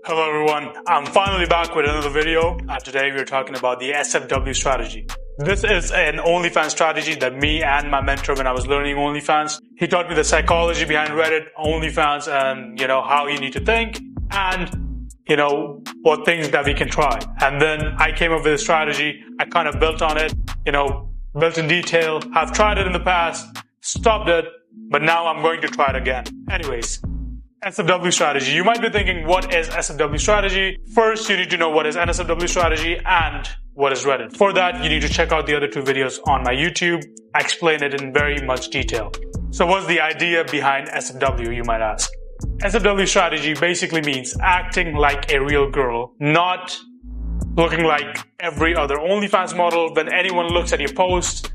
Hello everyone, I'm finally back with another video, and today we're talking about the SFW strategy. This is an OnlyFans strategy that me and my mentor, when I was learning OnlyFans, he taught me the psychology behind Reddit, OnlyFans, and how you need to think, and what things that we can try. And then I came up with a strategy. I kind of built on it, built in detail. I've tried it in the past, stopped it, but now I'm going to try it again. Anyways, SFW strategy. You might be thinking, what is SFW strategy? First, you need to know what is an SFW strategy and what is Reddit. For that, you need to check out the other two videos on my YouTube. I explain it in very much detail. So what's the idea behind SFW, you might ask? SFW strategy basically means acting like a real girl, not looking like every other OnlyFans model. When anyone looks at your post,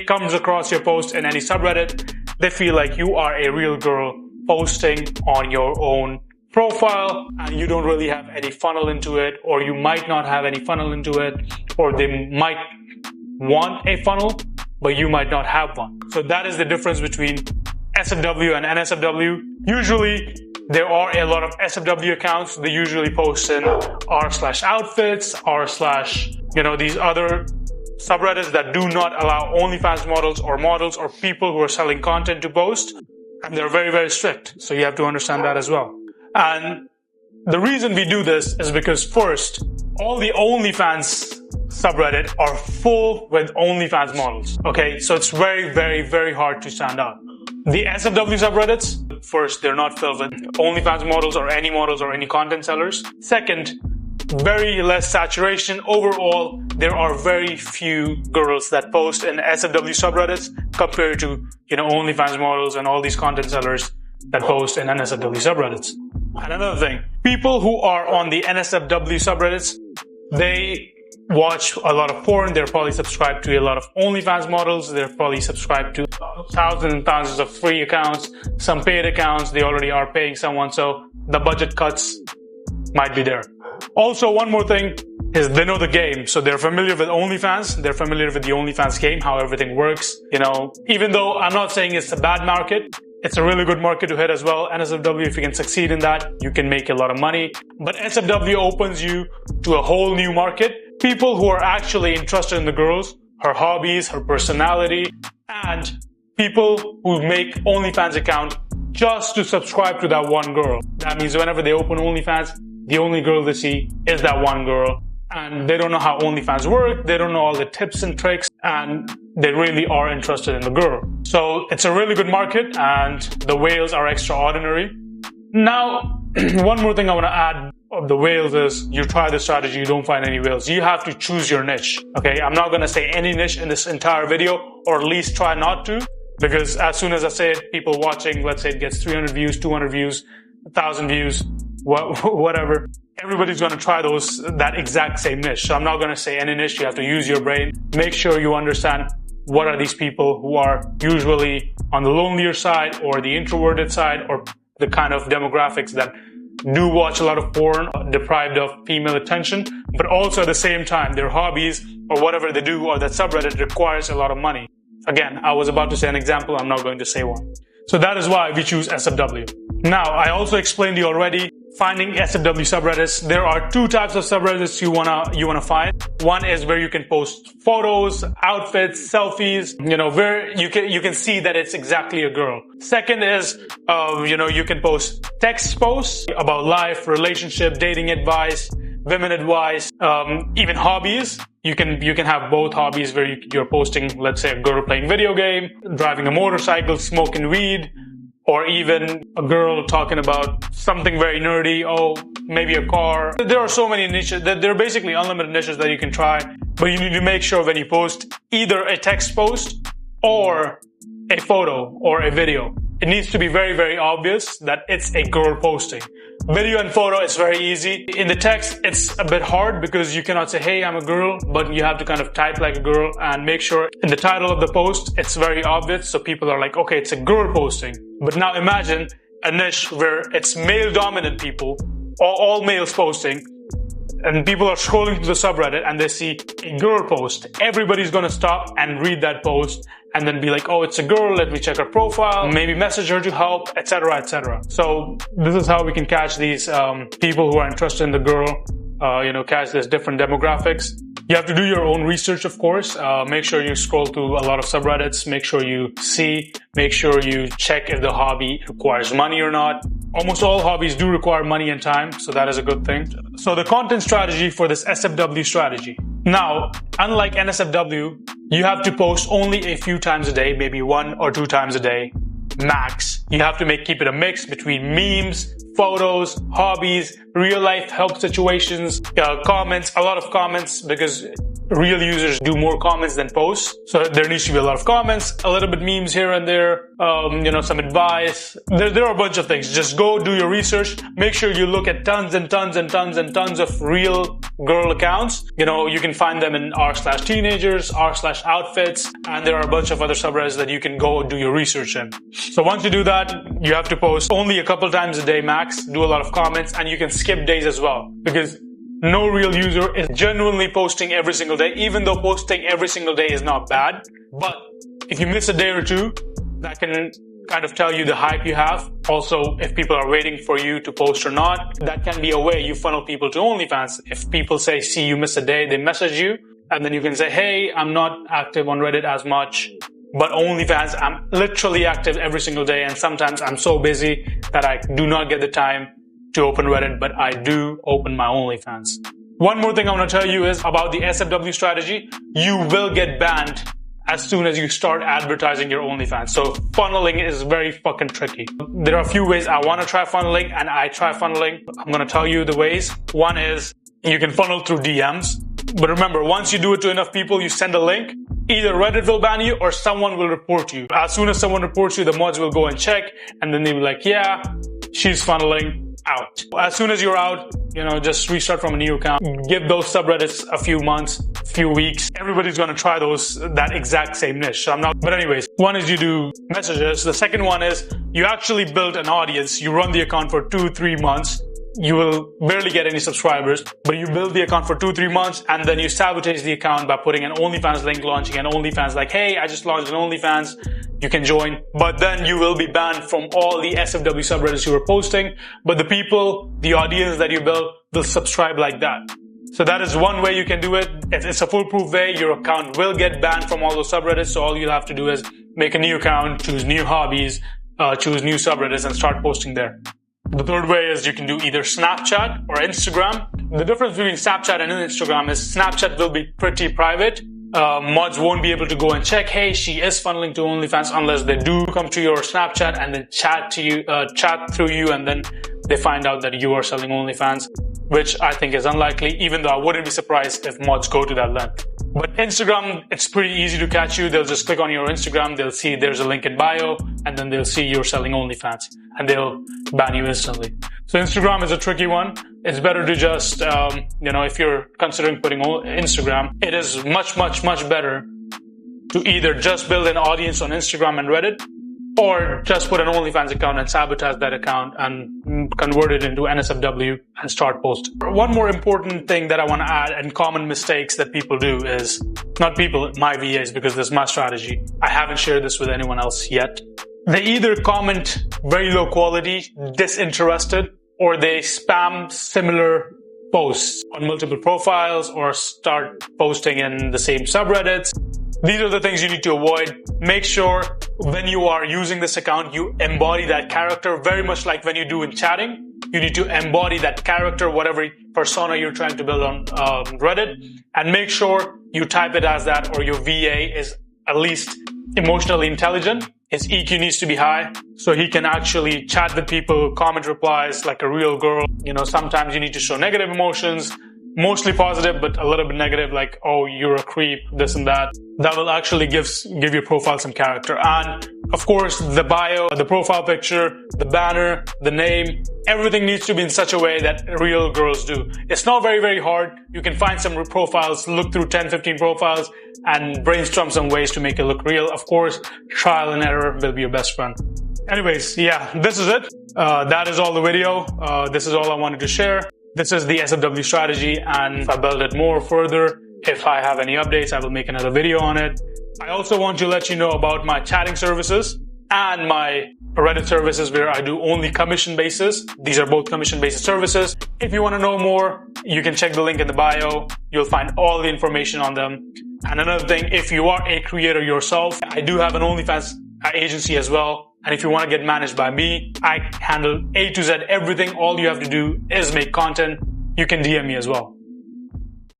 comes across your post in any subreddit, they feel like you are a real girl posting on your own profile, and you don't really have any funnel into it, or you might not have any funnel into it, or they might want a funnel, but you might not have one. So that is the difference between SFW and NSFW. Usually, there are a lot of SFW accounts. They usually post in r/outfits, these other subreddits that do not allow OnlyFans models or people who are selling content to post. And they're very, very strict. So you have to understand that as well. And the reason we do this is because, first, all the OnlyFans subreddit are full with OnlyFans models. Okay, so it's very, very, very hard to stand out. The SFW subreddits, first, they're not filled with OnlyFans models or any content sellers. Second, very less saturation. Overall, there are very few girls that post in SFW subreddits compared to, OnlyFans models and all these content sellers that post in NSFW subreddits. And another thing, people who are on the NSFW subreddits, they watch a lot of porn. They're probably subscribed to a lot of OnlyFans models. They're probably subscribed to thousands and thousands of free accounts, some paid accounts. They already are paying someone, so the budget cuts might be there. Also, one more thing is they know the game. So they're familiar with OnlyFans. They're familiar with the OnlyFans game, how everything works. Even though I'm not saying it's a bad market, it's a really good market to hit as well. NSFW, if you can succeed in that, you can make a lot of money. But SFW opens you to a whole new market. People who are actually interested in the girls, her hobbies, her personality, and people who make OnlyFans account just to subscribe to that one girl. That means whenever they open OnlyFans, the only girl they see is that one girl. And they don't know how OnlyFans work. They don't know all the tips and tricks. And they really are interested in the girl. So it's a really good market, and the whales are extraordinary. Now, one more thing I want to add of the whales is, you try the strategy, you don't find any whales. You have to choose your niche. Okay, I'm not going to say any niche in this entire video, or at least try not to. Because as soon as I say it, people watching, let's say it gets 300 views, 200 views, 1,000 views, whatever, everybody's going to try that exact same niche. So I'm not going to say any niche. You have to use your brain. Make sure you understand what are these people who are usually on the lonelier side, or the introverted side, or the kind of demographics that do watch a lot of porn, deprived of female attention, but also at the same time, their hobbies or whatever they do or that subreddit requires a lot of money. Again, I was about to say an example. I'm not going to say one. So that is why we choose SFW. Now, I also explained to you already, finding SFW subreddits. There are two types of subreddits you wanna find. One is where you can post photos, outfits, selfies, where you can see that it's exactly a girl. Second is, you can post text posts about life, relationship, dating advice, women advice, even hobbies. You can have both hobbies where you're posting, let's say, a girl playing video game, driving a motorcycle, smoking weed, or even a girl talking about something very nerdy, maybe a car. There are so many niches. There are basically unlimited niches that you can try, but you need to make sure when you post either a text post or a photo or a video, it needs to be very, very obvious that it's a girl posting. Video and photo is very easy. In the text, it's a bit hard because you cannot say, hey, I'm a girl, but you have to kind of type like a girl and make sure in the title of the post, it's very obvious. So people are like, okay, it's a girl posting. But now imagine a niche where it's male dominant people, all males posting, and people are scrolling to the subreddit and they see a girl post. Everybody's going to stop and read that post and then be like, oh, it's a girl, let me check her profile, maybe message her to help, etc., etc. So this is how we can catch these people who are interested in the girl, catch these different demographics. You have to do your own research, of course. Make sure you scroll through a lot of subreddits. Make sure you check if the hobby requires money or not. Almost all hobbies do require money and time, so that is a good thing. So the content strategy for this SFW strategy. Now, unlike NSFW, you have to post only a few times a day, maybe 1 or 2 times a day, max. You have to keep it a mix between memes, photos, hobbies, real life help situations, comments, a lot of comments, because real users do more comments than posts. So there needs to be a lot of comments, a little bit memes here and there, some advice. There are a bunch of things. Just go do your research. Make sure you look at tons and tons and tons and tons of real girl accounts. You can find them in r/teenagers, r/outfits, and there are a bunch of other subreddits that you can go do your research in. So once you do that, you have to post only a couple times a day max, do a lot of comments, and you can skip days as well, because no real user is genuinely posting every single day, even though posting every single day is not bad. But if you miss a day or two, that can kind of tell you the hype you have. Also, if people are waiting for you to post or not, that can be a way you funnel people to OnlyFans. If people say, see, you miss a day, they message you, and then you can say, hey, I'm not active on Reddit as much, but OnlyFans, I'm literally active every single day, and sometimes I'm so busy that I do not get the time to open Reddit, but I do open my OnlyFans. One more thing I want to tell you is about the SFW strategy. You will get banned as soon as you start advertising your OnlyFans. So funneling is very fucking tricky. There are a few ways I want to try funneling, and I try funneling. I'm going to tell you the ways. One is you can funnel through DMs. But remember, once you do it to enough people, you send a link, either Reddit will ban you or someone will report you. As soon as someone reports you, the mods will go and check, and then they'll be like, yeah, she's funneling. Out. As soon as you're out, just restart from a new account. Give those subreddits a few months, few weeks. Everybody's going to try that exact same niche. So but anyways, one is you do messages. The second one is you actually build an audience. You run the account for 2-3 months. You will barely get any subscribers, but you build the account for 2-3 months, and then you sabotage the account by putting an OnlyFans link, launching an OnlyFans like, hey, I just launched an OnlyFans. You can join, but then you will be banned from all the SFW subreddits you were posting. But the audience that you build will subscribe like that. So that is one way you can do it. It's a foolproof way. Your account will get banned from all those subreddits. So all you'll have to do is make a new account, choose new hobbies, choose new subreddits, and start posting there. The third way is you can do either Snapchat or Instagram. The difference between Snapchat and Instagram is Snapchat will be pretty private. Mods won't be able to go and check, hey, she is funneling to OnlyFans, unless they do come to your Snapchat and then chat through you, and then they find out that you are selling OnlyFans, which I think is unlikely, even though I wouldn't be surprised if mods go to that length. But Instagram, it's pretty easy to catch you. They'll just click on your Instagram, they'll see there's a link in bio, and then they'll see you're selling OnlyFans, and they'll ban you instantly. So Instagram is a tricky one. It's better to just, if you're considering putting Instagram, it is much, much, much better to either just build an audience on Instagram and Reddit, or just put an OnlyFans account and sabotage that account and convert it into NSFW and start posting. One more important thing that I want to add, and common mistakes that people do is, not people, my VAs, because this is my strategy. I haven't shared this with anyone else yet. They either comment very low quality, disinterested, or they spam similar posts on multiple profiles, or start posting in the same subreddits. These are the things you need to avoid. Make sure when you are using this account, you embody that character, very much like when you do in chatting. You need to embody that character, whatever persona you're trying to build on Reddit, and make sure you type it as that, or your VA is at least emotionally intelligent. His EQ needs to be high, so he can actually chat with people, comment replies like a real girl. Sometimes you need to show negative emotions, mostly positive, but a little bit negative, like, oh, you're a creep, this and that. That will actually give your profile some character. And of course, the bio, the profile picture, the banner, the name, everything needs to be in such a way that real girls do. It's not very, very hard. You can find some profiles, look through 10, 15 profiles, and brainstorm some ways to make it look real. Of course, trial and error will be your best friend. Anyways, yeah, this is it. That is all the video. This is all I wanted to share. This is the SFW strategy, and if I build it more further, if I have any updates, I will make another video on it. I also want to let you know about my chatting services and my Reddit services where I do only commission basis. These are both commission based services. If you want to know more, you can check the link in the bio. You'll find all the information on them. And another thing, if you are a creator yourself, I do have an OnlyFans agency as well. And if you want to get managed by me, I handle A to Z everything. All you have to do is make content. You can DM me as well.